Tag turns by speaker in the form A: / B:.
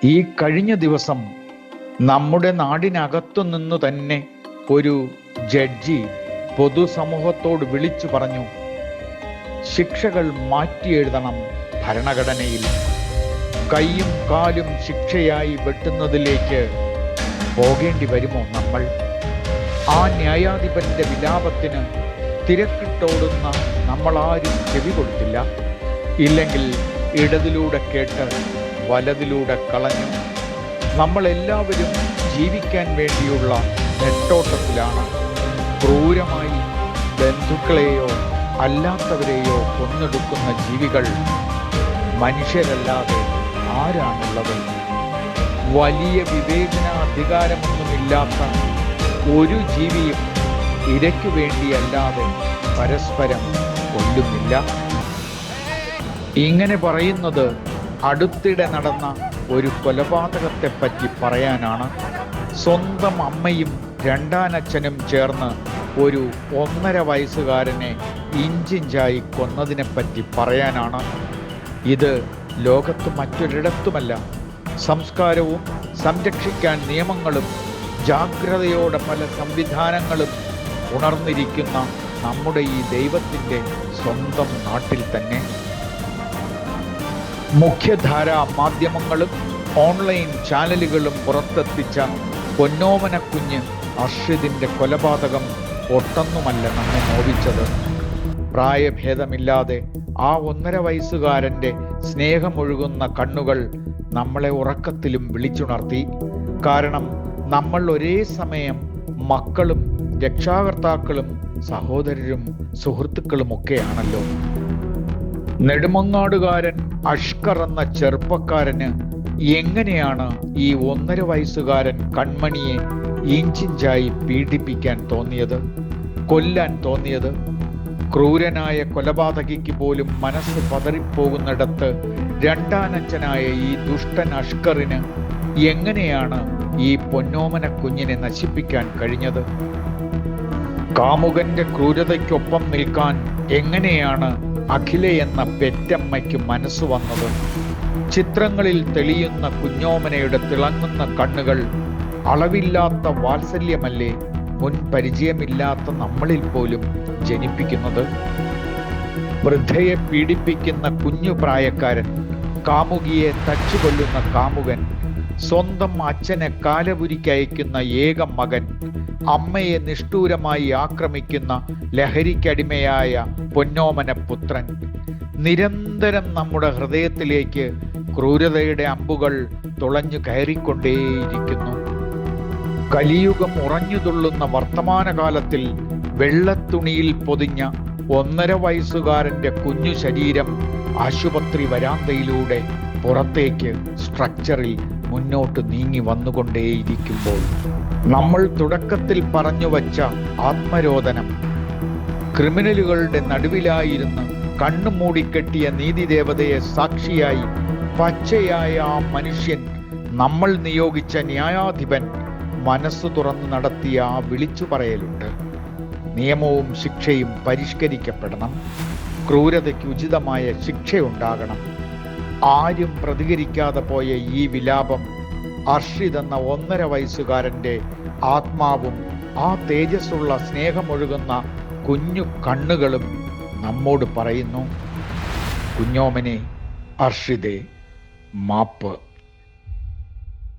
A: ഈ കഴിഞ്ഞ ദിവസം നമ്മുടെ നാടിനകത്തു നിന്ന് തന്നെ ഒരു ജഡ്ജി പൊതുസമൂഹത്തോട് വിളിച്ചു പറഞ്ഞു, ശിക്ഷകൾ മാറ്റിയെഴുതണം ഭരണഘടനയിൽ. കൈയും കാലും ശിക്ഷയായി വെട്ടുന്നതിലേക്ക് പോകേണ്ടി വരുമോ നമ്മൾ? ആ ന്യായാധിപന്റെ വിലാപത്തിന് തിരക്കിട്ടോടുന്ന നമ്മളാരും ചെവി കൊടുത്തില്ല. ഇല്ലെങ്കിൽ ഇടതിലൂടെ കേട്ട് വലതിലൂടെ കളഞ്ഞു. നമ്മളെല്ലാവരും ജീവിക്കാൻ വേണ്ടിയുള്ള നെട്ടോട്ടത്തിലാണ്. ക്രൂരമായി ബന്ധുക്കളെയോ അല്ലാത്തവരെയോ കൊന്നെടുക്കുന്ന ജീവികൾ മനുഷ്യരല്ലാതെ ആരാണുള്ളത്? വലിയ വിവേചന അധികാരമൊന്നുമില്ലാത്ത ഒരു ജീവിയും ഇരയ്ക്കു വേണ്ടിയല്ലാതെ പരസ്പരം കൊല്ലുന്നില്ല. ഇങ്ങനെ പറയുന്നത് അടുത്തിടെ നടന്ന ഒരു കൊലപാതകത്തെപ്പറ്റി പറയാനാണ്. സ്വന്തം അമ്മയും രണ്ടാനച്ഛനും ചേർന്ന് ഒരു 1.5 വയസ്സുകാരനെ ഇഞ്ചിഞ്ചായി കൊന്നതിനെപ്പറ്റി പറയാനാണ്. ഇത് ലോകത്ത് മറ്റൊരിടത്തുമല്ല. സംസ്കാരവും സംരക്ഷിക്കാൻ നിയമങ്ങളും ജാഗ്രതയോടെ പല സംവിധാനങ്ങളും ഉണർന്നിരിക്കുന്ന നമ്മുടെ ഈ ദൈവത്തിൻ്റെ സ്വന്തം നാട്ടിൽ തന്നെ. മുഖ്യധാരാ മാധ്യമങ്ങളും ഓൺലൈൻ ചാനലുകളും പുറത്തെത്തിച്ച പൊന്നോമന കുഞ്ഞ് അർഷിദിൻ്റെ കൊലപാതകം ഒട്ടൊന്നുമല്ല നമ്മെ നോവിച്ചത്. പ്രായഭേദമില്ലാതെ ആ 1.5 വയസ്സുകാരൻ്റെ സ്നേഹമൊഴുകുന്ന കണ്ണുകൾ നമ്മളെ ഉറക്കത്തിലും വിളിച്ചുണർത്തി. കാരണം നമ്മൾ ഒരേ സമയം മക്കളും രക്ഷാകർത്താക്കളും സഹോദരരും സുഹൃത്തുക്കളുമൊക്കെയാണല്ലോ. നെടുമങ്ങാടുകാരൻ അഷ്കർ എന്ന ചെറുപ്പക്കാരന് എങ്ങനെയാണ് ഈ 1.5 വയസ്സുകാരൻ കൺമണിയെ ഇഞ്ചിഞ്ചായി പീഡിപ്പിക്കാൻ തോന്നിയത്, കൊല്ലാൻ തോന്നിയത്? ക്രൂരനായ കൊലപാതകിക്ക് പോലും മനസ്സ് പതറിപ്പോകുന്നിടത്ത് രണ്ടാനച്ഛനായ ഈ ദുഷ്ടൻ അഷ്കറിന് എങ്ങനെയാണ് ഈ പൊന്നോമന കുഞ്ഞിനെ നശിപ്പിക്കാൻ കഴിഞ്ഞത്? കാമുകന്റെ ക്രൂരതയ്ക്കൊപ്പം നിൽക്കാൻ എങ്ങനെയാണ് അഖില എന്ന പെറ്റമ്മയ്ക്ക് മനസ്സ് വന്നത്? ചിത്രങ്ങളിൽ തെളിയുന്ന കുഞ്ഞോമനയുടെ തിളങ്ങുന്ന കണ്ണുകൾ അളവില്ലാത്ത വാത്സല്യമല്ലേ മുൻ പരിചയമില്ലാത്ത നമ്മളിൽ പോലും ജനിപ്പിക്കുന്നത്? വൃദ്ധയെ പീഡിപ്പിക്കുന്ന കുഞ്ഞു പ്രായക്കാരൻ, കാമുകിയെ തച്ചുകൊല്ലുന്ന കാമുകൻ, സ്വന്തം അച്ഛനെ കാലപുരിക്കയക്കുന്ന ഏക മകൻ, അമ്മയെ നിഷ്ഠൂരമായി ആക്രമിക്കുന്ന ലഹരിക്കടിമയായ പൊന്നോമന പുത്രൻ. നിരന്തരം നമ്മുടെ ഹൃദയത്തിലേക്ക് ക്രൂരതയുടെ അമ്പുകൾ തുളഞ്ഞു കയറിക്കൊണ്ടേയിരിക്കുന്നു. കലിയുഗം ഉറഞ്ഞുതുള്ളുന്ന വർത്തമാനകാലത്തിൽ വെള്ളത്തുണിയിൽ പൊതിഞ്ഞ 1.5 വയസ്സുകാരൻ്റെ കുഞ്ഞു ശരീരം ആശുപത്രി വരാന്തയിലൂടെ പുറത്തേക്ക് സ്ട്രക്ചറിൽ മുന്നോട്ട് നീങ്ങി വന്നുകൊണ്ടേയിരിക്കുമ്പോൾ നമ്മൾ തുടക്കത്തിൽ പറഞ്ഞു വച്ച ആത്മരോദനം, ക്രിമിനലുകളുടെ നടുവിലായിരുന്ന് കണ്ണു മൂടിക്കെട്ടിയ നീതിദേവതയെ സാക്ഷിയായി പച്ചയായ ആ മനുഷ്യൻ, നമ്മൾ നിയോഗിച്ച ന്യായാധിപൻ മനസ്സു തുറന്ന് നടത്തിയ ആ വിളിച്ചു പറയലുണ്ട്. നിയമവും ശിക്ഷയും പരിഷ്കരിക്കപ്പെടണം. ക്രൂരതയ്ക്ക് ഉചിതമായ ശിക്ഷയുണ്ടാകണം. ആരും പ്രതികരിക്കാതെ പോയ ഈ വിലാപം അർഷിദ് എന്ന 1.5 വയസ്സുകാരൻ്റെ ആത്മാവും ആ തേജസ്സുള്ള സ്നേഹമൊഴുകുന്ന കുഞ്ഞു കണ്ണുകളും നമ്മോട് പറയുന്നു. കുഞ്ഞോമനെ, അർഷിദേ, മാപ്പ്.